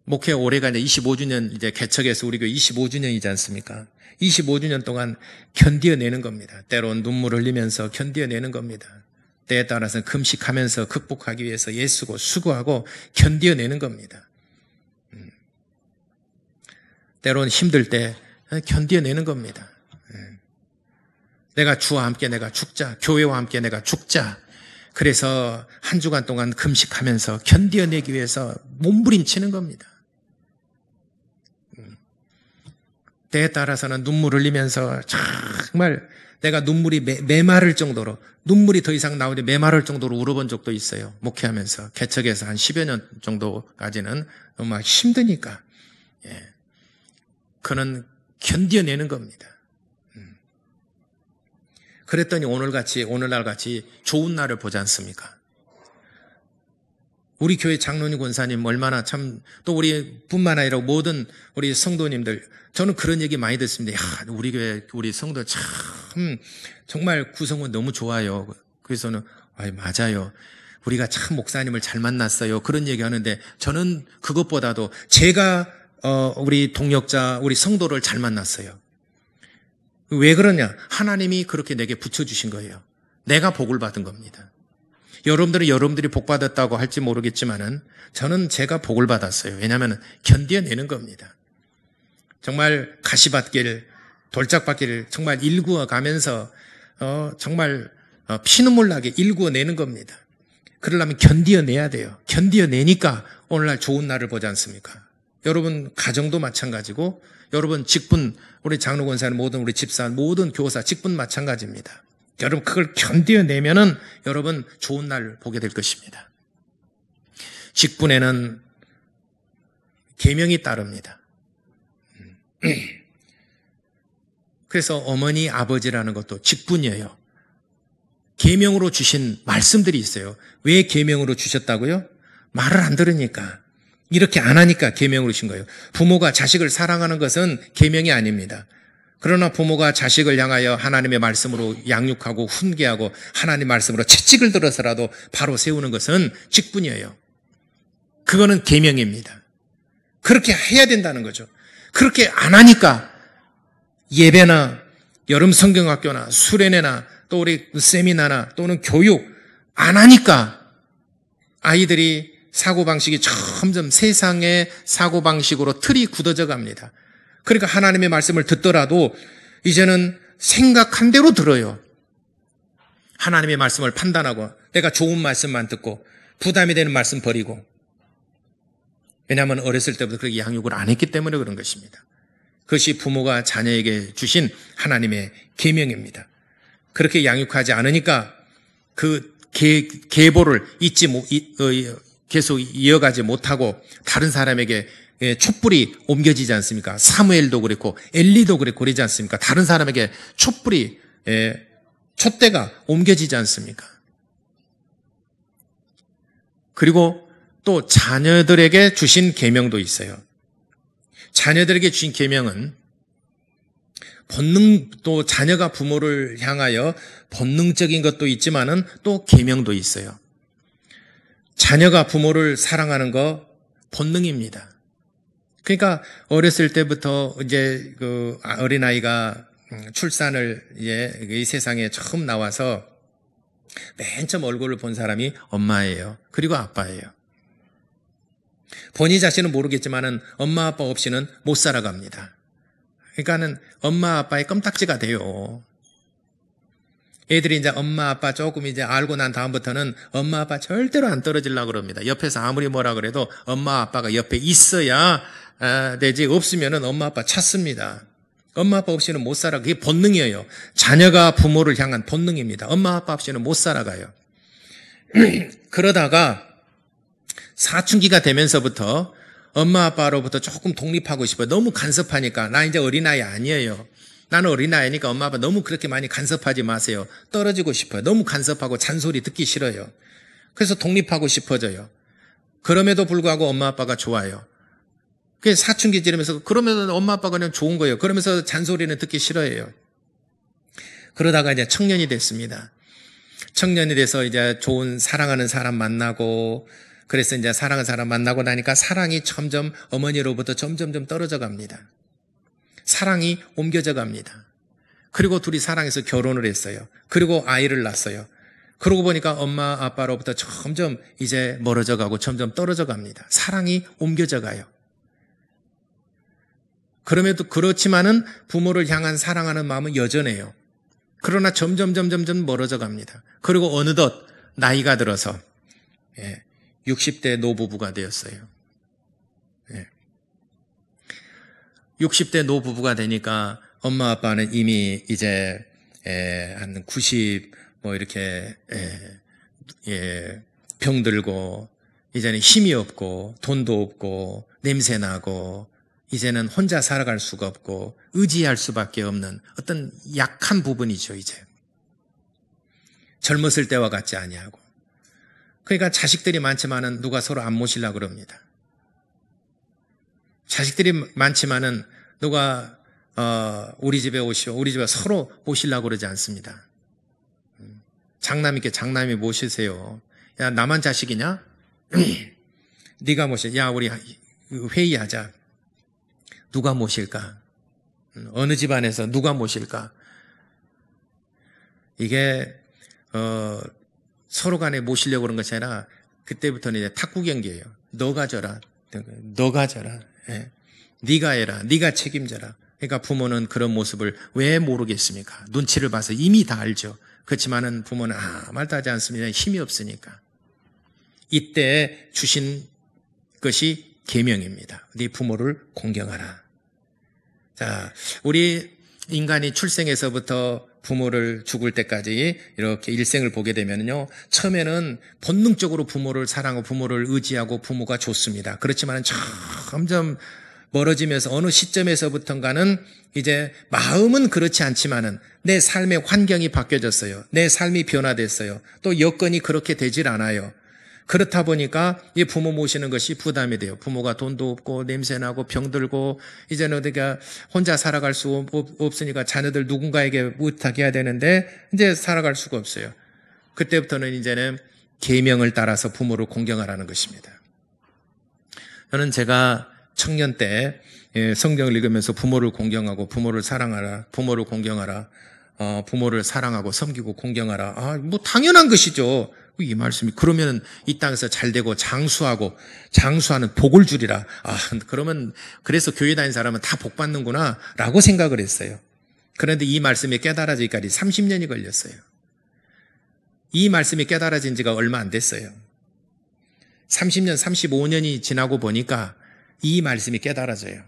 목회 올해가 이제 25주년 이제 개척해서 우리 교회 25주년이지 않습니까? 25주년 동안 견뎌내는 겁니다. 때론 눈물 흘리면서 견뎌내는 겁니다. 때에 따라서는 금식하면서 극복하기 위해서 애쓰고 수고하고 견뎌내는 겁니다. 때론 힘들 때 견뎌내는 겁니다. 내가 주와 함께 내가 죽자. 교회와 함께 내가 죽자. 그래서 한 주간 동안 금식하면서 견뎌내기 위해서 몸부림치는 겁니다. 때에 따라서는 눈물 흘리면서 정말 내가 눈물이 메마를 정도로 눈물이 더 이상 나오지 메마를 정도로 울어본 적도 있어요. 목회하면서 개척해서 한 10여 년 정도까지는 너무 힘드니까 예. 그는 견뎌내는 겁니다. 그랬더니 오늘날 같이 좋은 날을 보지 않습니까? 우리 교회 장로님 권사님 얼마나 참 또 우리 뿐만 아니라 모든 우리 성도님들 저는 그런 얘기 많이 듣습니다. 야, 우리 교회 우리 성도 참 정말 구성원 너무 좋아요. 그래서는 맞아요. 우리가 참 목사님을 잘 만났어요. 그런 얘기 하는데 저는 그것보다도 제가 우리 동역자 우리 성도를 잘 만났어요. 왜 그러냐? 하나님이 그렇게 내게 붙여주신 거예요. 내가 복을 받은 겁니다. 여러분들은 여러분들이 복 받았다고 할지 모르겠지만은 저는 제가 복을 받았어요. 왜냐하면 견뎌내는 겁니다. 정말 가시밭길, 돌짝밭길을 정말 일구어 가면서 정말 피눈물 나게 일구어내는 겁니다. 그러려면 견뎌내야 돼요. 견뎌내니까 오늘날 좋은 날을 보지 않습니까? 여러분 가정도 마찬가지고 여러분 직분, 우리 장로 권사는 모든 우리 집사, 모든 교사 직분 마찬가지입니다. 여러분 그걸 견뎌내면은 여러분 좋은 날 보게 될 것입니다. 직분에는 계명이 따릅니다. 그래서 어머니, 아버지라는 것도 직분이에요. 계명으로 주신 말씀들이 있어요. 왜 계명으로 주셨다고요? 말을 안 들으니까. 이렇게 안 하니까 계명으로 주신 거예요. 부모가 자식을 사랑하는 것은 계명이 아닙니다. 그러나 부모가 자식을 향하여 하나님의 말씀으로 양육하고 훈계하고 하나님의 말씀으로 채찍을 들어서라도 바로 세우는 것은 직분이에요. 그거는 계명입니다. 그렇게 해야 된다는 거죠. 그렇게 안 하니까 예배나 여름 성경학교나 수련회나 또 우리 세미나나 또는 교육 안 하니까 아이들이 사고방식이 점점 세상의 사고방식으로 틀이 굳어져 갑니다. 그러니까 하나님의 말씀을 듣더라도 이제는 생각한 대로 들어요. 하나님의 말씀을 판단하고 내가 좋은 말씀만 듣고 부담이 되는 말씀 버리고. 왜냐하면 어렸을 때부터 그렇게 양육을 안 했기 때문에 그런 것입니다. 그것이 부모가 자녀에게 주신 하나님의 계명입니다. 그렇게 양육하지 않으니까 그 계보를 계속 이어가지 못하고 다른 사람에게 촛불이 옮겨지지 않습니까? 사무엘도 그랬고 엘리도 그랬고 그러지 않습니까? 다른 사람에게 촛불이 촛대가 옮겨지지 않습니까? 그리고 또 자녀들에게 주신 계명도 있어요. 자녀들에게 주신 계명은 또 자녀가 부모를 향하여 본능적인 것도 있지만은 또 계명도 있어요. 자녀가 부모를 사랑하는 거 본능입니다. 그러니까 어렸을 때부터 이제 그 어린아이가 출산을 이 세상에 처음 나와서 맨 처음 얼굴을 본 사람이 엄마예요. 그리고 아빠예요. 본인 자신은 모르겠지만은 엄마 아빠 없이는 못 살아갑니다. 그러니까는 엄마 아빠의 껌딱지가 돼요. 애들이 이제 엄마 아빠 조금 이제 알고 난 다음부터는 엄마 아빠 절대로 안 떨어지려고 그럽니다. 옆에서 아무리 뭐라 그래도 엄마 아빠가 옆에 있어야 되지, 없으면은 엄마 아빠 찾습니다. 엄마 아빠 없이는 못 살아. 그게 본능이에요. 자녀가 부모를 향한 본능입니다. 엄마 아빠 없이는 못 살아가요. 그러다가 사춘기가 되면서부터 엄마 아빠로부터 조금 독립하고 싶어요. 너무 간섭하니까. 나 이제 어린아이 아니에요. 나는 어린아이니까 엄마 아빠 너무 그렇게 많이 간섭하지 마세요. 떨어지고 싶어요. 너무 간섭하고 잔소리 듣기 싫어요. 그래서 독립하고 싶어져요. 그럼에도 불구하고 엄마 아빠가 좋아요. 그게 사춘기 지르면서 그러면 엄마 아빠가 그냥 좋은 거예요. 그러면서 잔소리는 듣기 싫어해요. 그러다가 이제 청년이 됐습니다. 청년이 돼서 이제 좋은 사랑하는 사람 만나고, 그래서 이제 사랑하는 사람 만나고 나니까 사랑이 점점 어머니로부터 점점점 떨어져 갑니다. 사랑이 옮겨져 갑니다. 그리고 둘이 사랑해서 결혼을 했어요. 그리고 아이를 낳았어요. 그러고 보니까 엄마 아빠로부터 점점 이제 멀어져 가고 점점 떨어져 갑니다. 사랑이 옮겨져 가요. 그럼에도 그렇지만은 부모를 향한 사랑하는 마음은 여전해요. 그러나 점점 멀어져 갑니다. 그리고 어느덧 나이가 들어서 60대 노부부가 되었어요. 60대 노부부가 되니까 엄마 아빠는 이미 이제 한 90 뭐 이렇게 병들고 이제는 힘이 없고 돈도 없고 냄새 나고 이제는 혼자 살아갈 수가 없고 의지할 수밖에 없는 어떤 약한 부분이죠. 이제 젊었을 때와 같지 아니하고, 그러니까 자식들이 많지만은 누가 서로 안 모시려고 그럽니다. 자식들이 많지만은 누가 우리 집에 오시오, 우리 집에 서로 모시려고 그러지 않습니다. 장남이께 장남이 모시세요. 야, 나만 자식이냐? 네가 모셔. 야, 우리 회의하자. 누가 모실까? 어느 집안에서 누가 모실까? 이게 서로 간에 모시려고 그런 것이 아니라 그때부터는 이제 탁구 경기예요. 너가 져라. 너가 져라. 네가 해라. 네가 책임져라. 그러니까 부모는 그런 모습을 왜 모르겠습니까? 눈치를 봐서 이미 다 알죠. 그렇지만은 부모는 말도 하지 않습니다. 힘이 없으니까. 이때 주신 것이 계명입니다. 네 부모를 공경하라. 자, 우리 인간이 출생에서부터 부모를 죽을 때까지 이렇게 일생을 보게 되면요, 처음에는 본능적으로 부모를 사랑하고 부모를 의지하고 부모가 좋습니다. 그렇지만 점점 멀어지면서 어느 시점에서부턴가는 이제 마음은 그렇지 않지만은 내 삶의 환경이 바뀌어졌어요. 내 삶이 변화됐어요. 또 여건이 그렇게 되질 않아요. 그렇다 보니까 이 부모 모시는 것이 부담이 돼요. 부모가 돈도 없고 냄새나고 병들고 이제는 어디가 혼자 살아갈 수 없으니까 자녀들 누군가에게 부탁해야 되는데 이제 살아갈 수가 없어요. 그때부터는 이제는 계명을 따라서 부모를 공경하라는 것입니다. 저는 제가 청년 때 성경을 읽으면서 부모를 공경하고 부모를 사랑하라, 부모를 공경하라, 부모를 사랑하고 섬기고 공경하라. 뭐 당연한 것이죠. 이 말씀이 그러면 이 땅에서 잘되고 장수하는 복을 주리라. 그러면 그래서 교회 다니는 사람은 다 복 받는구나 라고 생각을 했어요. 그런데 이 말씀이 깨달아지기까지 30년이 걸렸어요. 이 말씀이 깨달아진 지가 얼마 안 됐어요. 30년, 35년이 지나고 보니까 이 말씀이 깨달아져요.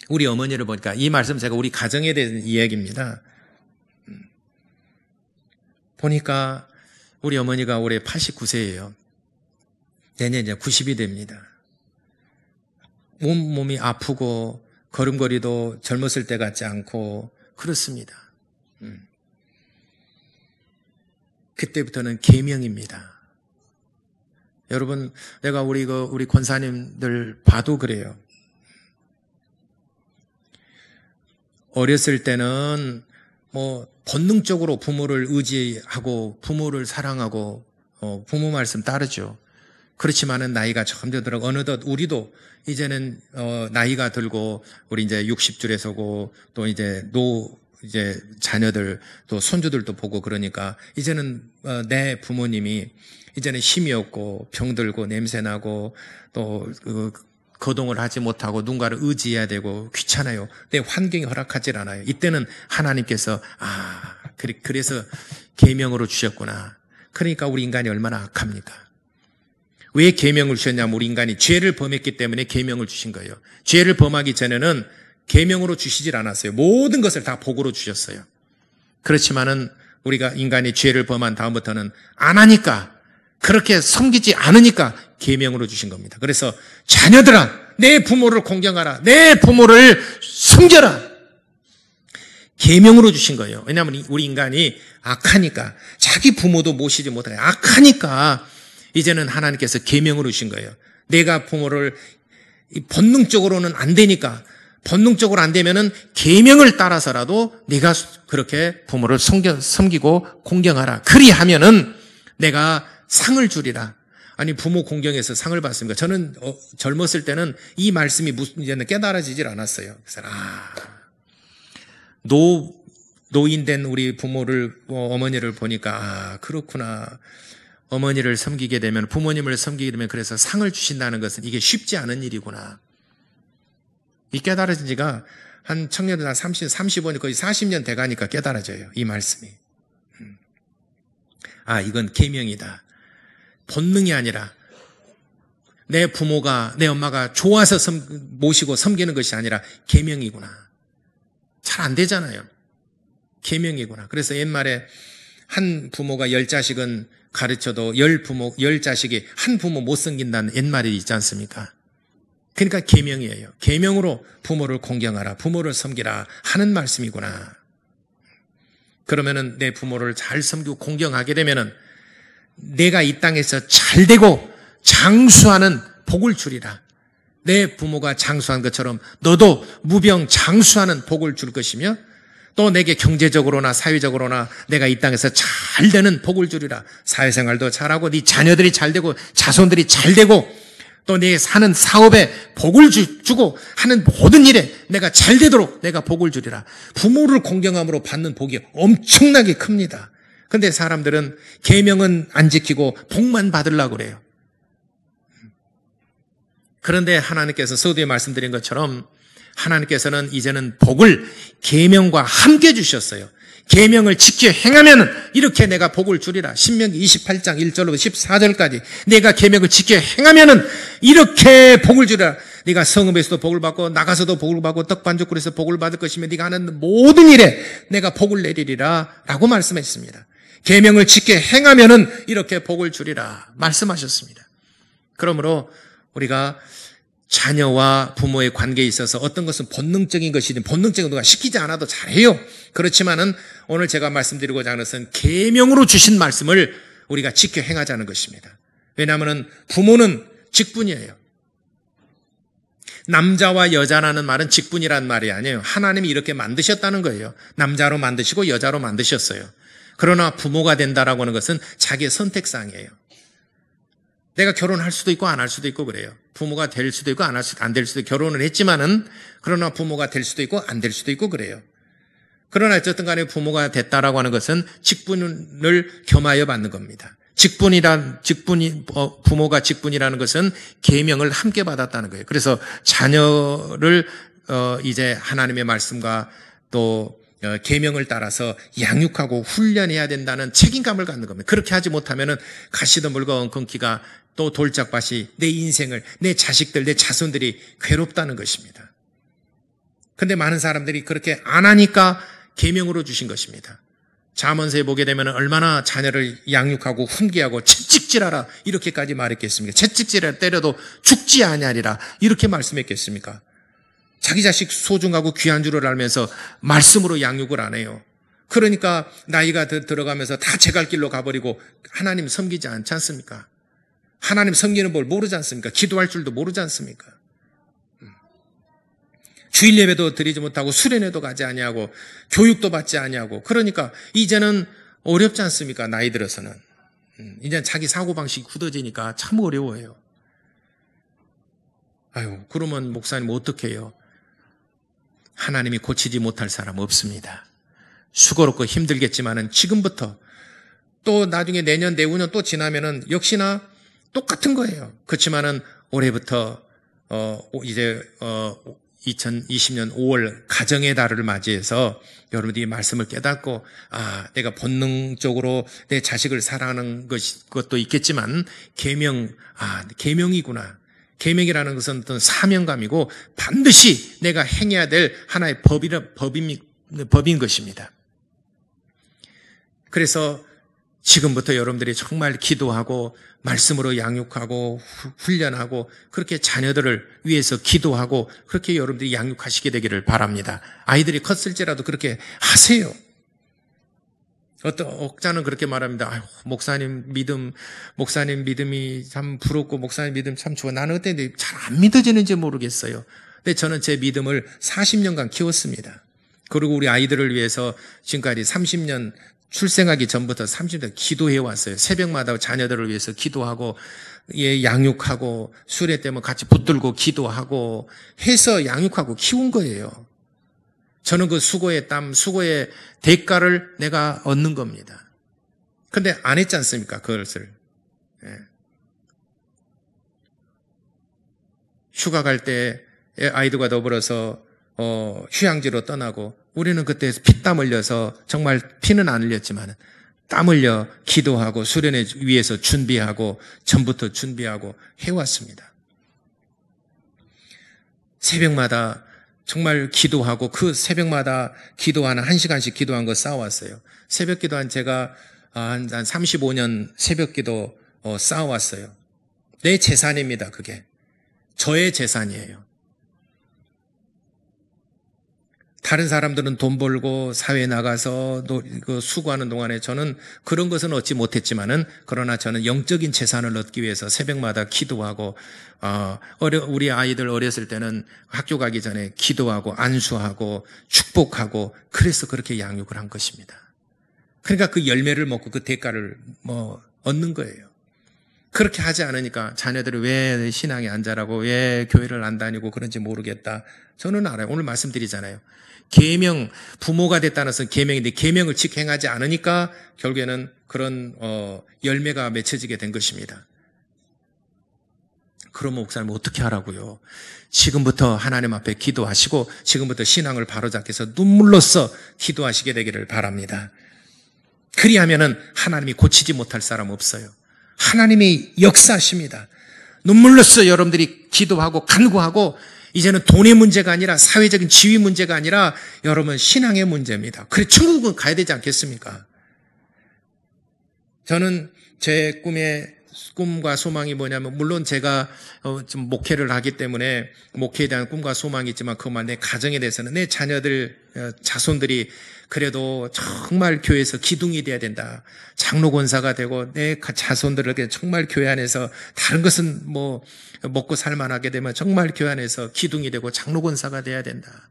우리 어머니를 보니까 이 말씀, 제가 우리 가정에 대한 이야기입니다. 보니까 우리 어머니가 올해 89세예요. 내년 이제 90이 됩니다. 온몸이 아프고 걸음걸이도 젊었을 때 같지 않고 그렇습니다. 그때부터는 계명입니다. 여러분, 내가 우리 권사님들 봐도 그래요. 어렸을 때는 본능적으로 부모를 의지하고 부모를 사랑하고 부모 말씀 따르죠. 그렇지만은 나이가 점점 들어 어느덧 우리도 이제는 나이가 들고 우리 이제 60줄에 서고 또 이제 자녀들 또 손주들도 보고 그러니까 이제는 내 부모님이 이제는 힘이 없고 병들고 냄새나고 또 거동을 하지 못하고 누군가를 의지해야 되고 귀찮아요. 내 환경이 허락하질 않아요. 이때는 하나님께서 그래서 계명으로 주셨구나. 그러니까 우리 인간이 얼마나 악합니까? 왜 계명을 주셨냐면 우리 인간이 죄를 범했기 때문에 계명을 주신 거예요. 죄를 범하기 전에는 계명으로 주시질 않았어요. 모든 것을 다 복으로 주셨어요. 그렇지만은 우리가 인간이 죄를 범한 다음부터는 안 하니까 그렇게 섬기지 않으니까 계명으로 주신 겁니다. 그래서 자녀들아 내 부모를 공경하라. 내 부모를 섬겨라. 계명으로 주신 거예요. 왜냐하면 우리 인간이 악하니까 자기 부모도 모시지 못하게 악하니까 이제는 하나님께서 계명으로 주신 거예요. 내가 부모를 본능적으로는 안 되니까 본능적으로 안 되면은 계명을 따라서라도 네가 그렇게 부모를 섬기고 공경하라. 그리하면은 내가 상을 주리라. 아니 부모 공경에서 상을 받습니까? 저는 젊었을 때는 이 말씀이 무슨 이제는 깨달아지질 않았어요. 그래서 노인된 우리 부모를 어머니를 보니까 그렇구나. 어머니를 섬기게 되면 부모님을 섬기게 되면 그래서 상을 주신다는 것은 이게 쉽지 않은 일이구나. 이 깨달아진 지가 한 청년들 한 35년 거의 40년 돼가니까 깨달아져요. 이 말씀이. 이건 계명이다. 본능이 아니라 내 부모가 내 엄마가 좋아서 모시고 섬기는 것이 아니라 계명이구나. 잘 안 되잖아요. 계명이구나. 그래서 옛말에 한 부모가 10자식은 가르쳐도 10자식이 한 부모 못 섬긴다는 옛말이 있지 않습니까? 그러니까 계명이에요. 계명으로 부모를 공경하라, 부모를 섬기라 하는 말씀이구나. 그러면은 내 부모를 잘 섬기고 공경하게 되면은 내가 이 땅에서 잘 되고 장수하는 복을 주리라. 내 부모가 장수한 것처럼 너도 무병 장수하는 복을 줄 것이며 또 내게 경제적으로나 사회적으로나 내가 이 땅에서 잘 되는 복을 주리라. 사회생활도 잘하고 네 자녀들이 잘 되고 자손들이 잘 되고 또 내 사는 사업에 복을 주고 하는 모든 일에 내가 잘 되도록 내가 복을 주리라. 부모를 공경함으로 받는 복이 엄청나게 큽니다. 그런데 사람들은 계명은 안 지키고 복만 받으려고 그래요. 그런데 하나님께서 서두에 말씀드린 것처럼 하나님께서는 이제는 복을 계명과 함께 주셨어요. 계명을 지켜 행하면 이렇게 내가 복을 주리라. 신명기 28장 1절로 14절까지 내가 계명을 지켜 행하면 이렇게 복을 주리라. 네가 성읍에서도 복을 받고 나가서도 복을 받고 떡반죽거리에서 복을 받을 것이며 네가 하는 모든 일에 내가 복을 내리리라 라고 말씀했습니다. 계명을 지켜 행하면 이렇게 복을 주리라 말씀하셨습니다. 그러므로 우리가 자녀와 부모의 관계에 있어서 어떤 것은 본능적인 것이든 본능적인 누가 시키지 않아도 잘해요. 그렇지만은 오늘 제가 말씀드리고자 하는 것은 계명으로 주신 말씀을 우리가 지켜 행하자는 것입니다. 왜냐하면 부모는 직분이에요. 남자와 여자라는 말은 직분이란 말이 아니에요. 하나님이 이렇게 만드셨다는 거예요. 남자로 만드시고 여자로 만드셨어요. 그러나 부모가 된다라고 하는 것은 자기의 선택사항이에요. 내가 결혼할 수도 있고 안 할 수도 있고 그래요. 부모가 될 수도 있고 안 될 수도 있고 결혼을 했지만은 그러나 부모가 될 수도 있고 안 될 수도 있고 그래요. 그러나 어쨌든 간에 부모가 됐다라고 하는 것은 직분을 겸하여 받는 겁니다. 부모가 직분이라는 것은 계명을 함께 받았다는 거예요. 그래서 자녀를 이제 하나님의 말씀과 또 계명을 따라서 양육하고 훈련해야 된다는 책임감을 갖는 겁니다. 그렇게 하지 못하면은 가시덤 불과 엉겅퀴가 또 돌짝밭이 내 인생을 내 자식들 내 자손들이 괴롭다는 것입니다. 그런데 많은 사람들이 그렇게 안 하니까 계명으로 주신 것입니다. 잠언서에 보게 되면 얼마나 자녀를 양육하고 훈계하고 채찍질하라 이렇게까지 말했겠습니까? 채찍질하라 때려도 죽지 아니하리라 이렇게 말씀했겠습니까? 자기 자식 소중하고 귀한 줄을 알면서 말씀으로 양육을 안 해요. 그러니까 나이가 들어가면서 다 제 갈 길로 가버리고 하나님 섬기지 않지 않습니까? 하나님 섬기는 법 모르지 않습니까? 기도할 줄도 모르지 않습니까? 주일 예배도 드리지 못하고 수련회도 가지 아니하고 교육도 받지 아니하고 그러니까 이제는 어렵지 않습니까? 나이 들어서는. 이제 자기 사고방식이 굳어지니까 참 어려워요. 아유, 그러면 목사님 어떻게 해요? 하나님이 고치지 못할 사람 없습니다. 수고롭고 힘들겠지만은 지금부터 또 나중에 내년, 내후년 또 지나면은 역시나 똑같은 거예요. 그렇지만은 올해부터 이제 2020년 5월 가정의 달을 맞이해서 여러분들이 말씀을 깨닫고 내가 본능적으로 내 자식을 사랑하는 것도 있겠지만 계명이구나. 계명이라는 것은 어떤 사명감이고 반드시 내가 행해야 될 하나의 법인 것입니다. 그래서 지금부터 여러분들이 정말 기도하고 말씀으로 양육하고 훈련하고 그렇게 자녀들을 위해서 기도하고 그렇게 여러분들이 양육하시게 되기를 바랍니다. 아이들이 컸을지라도 그렇게 하세요. 어떤 억자는 그렇게 말합니다. 목사님 믿음이 참 부럽고 목사님 믿음 참 좋아. 나는 그때 잘 안 믿어지는지 모르겠어요. 근데 저는 제 믿음을 40년간 키웠습니다. 그리고 우리 아이들을 위해서 지금까지 30년 출생하기 전부터 30년 기도해 왔어요. 새벽마다 자녀들을 위해서 기도하고 양육하고 수레 때문에 같이 붙들고 기도하고 해서 양육하고 키운 거예요. 저는 그 수고의 땀, 수고의 대가를 내가 얻는 겁니다. 근데 안 했지 않습니까? 그것을. 휴가 갈 때 아이들과 더불어서 휴양지로 떠나고 우리는 그때 피땀 흘려서 정말 피는 안 흘렸지만 땀 흘려 기도하고 수련회 위해서 준비하고 전부터 준비하고 해왔습니다. 새벽마다 정말 기도하고 그 새벽마다 기도하는 1시간씩 기도한 거 쌓아왔어요. 새벽 기도한 제가 한 35년 새벽 기도 쌓아왔어요. 내 재산입니다. 그게. 저의 재산이에요. 다른 사람들은 돈 벌고 사회에 나가서 수고하는 동안에 저는 그런 것은 얻지 못했지만은 그러나 저는 영적인 재산을 얻기 위해서 새벽마다 기도하고 우리 아이들 어렸을 때는 학교 가기 전에 기도하고 안수하고 축복하고 그래서 그렇게 양육을 한 것입니다. 그러니까 그 열매를 먹고 그 대가를 얻는 거예요. 그렇게 하지 않으니까 자녀들이 왜 신앙이 안 자라고 왜 교회를 안 다니고 그런지 모르겠다. 저는 알아요. 오늘 말씀드리잖아요. 계명, 부모가 됐다는 것은 계명인데 계명을 직행하지 않으니까 결국에는 그런 열매가 맺혀지게 된 것입니다. 그러면 목사님 어떻게 하라고요? 지금부터 하나님 앞에 기도하시고 지금부터 신앙을 바로잡기 위해서 눈물로써 기도하시게 되기를 바랍니다. 그리하면은 하나님이 고치지 못할 사람 없어요. 하나님이 역사하십니다. 눈물로써 여러분들이 기도하고 간구하고 이제는 돈의 문제가 아니라 사회적인 지위 문제가 아니라 여러분 신앙의 문제입니다. 그래 천국은 가야 되지 않겠습니까? 저는 제 꿈과 소망이 뭐냐면 물론 제가 좀 목회를 하기 때문에 목회에 대한 꿈과 소망이 있지만 그것만 내 가정에 대해서는 내 자녀들 자손들이 그래도 정말 교회에서 기둥이 돼야 된다. 장로 권사가 되고 내 자손들에게 정말 교회 안에서 다른 것은 먹고 살만하게 되면 정말 교회 안에서 기둥이 되고 장로 권사가 돼야 된다.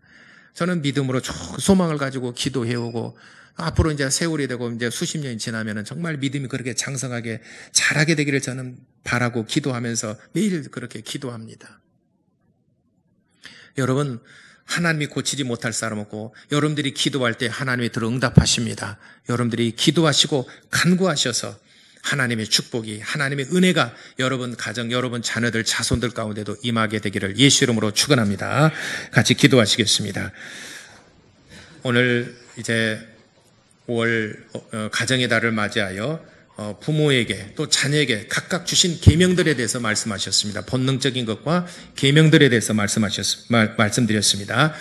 저는 믿음으로 소망을 가지고 기도해오고 앞으로 이제 세월이 되고 이제 수십 년이 지나면은 정말 믿음이 그렇게 장성하게 자라게 되기를 저는 바라고 기도하면서 매일 그렇게 기도합니다. 여러분, 하나님이 고치지 못할 사람 없고 여러분들이 기도할 때 하나님이 들어 응답하십니다. 여러분들이 기도하시고 간구하셔서 하나님의 축복이 하나님의 은혜가 여러분 가정, 여러분 자녀들, 자손들 가운데도 임하게 되기를 예수 이름으로 축원합니다. 같이 기도하시겠습니다. 오늘 이제 5월 가정의 달을 맞이하여 부모에게 또 자녀에게 각각 주신 계명들에 대해서 말씀하셨습니다. 본능적인 것과 계명들에 대해서 말씀드렸습니다.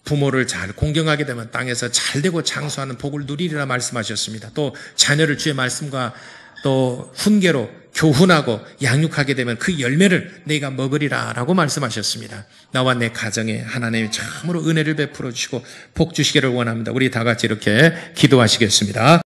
부모를 잘 공경하게 되면 땅에서 잘되고 장수하는 복을 누리리라 말씀하셨습니다. 또 자녀를 주의 말씀과 또 훈계로 교훈하고 양육하게 되면 그 열매를 내가 먹으리라 라고 말씀하셨습니다. 나와 내 가정에 하나님이 참으로 은혜를 베풀어 주시고 복 주시기를 원합니다. 우리 다 같이 이렇게 기도하시겠습니다.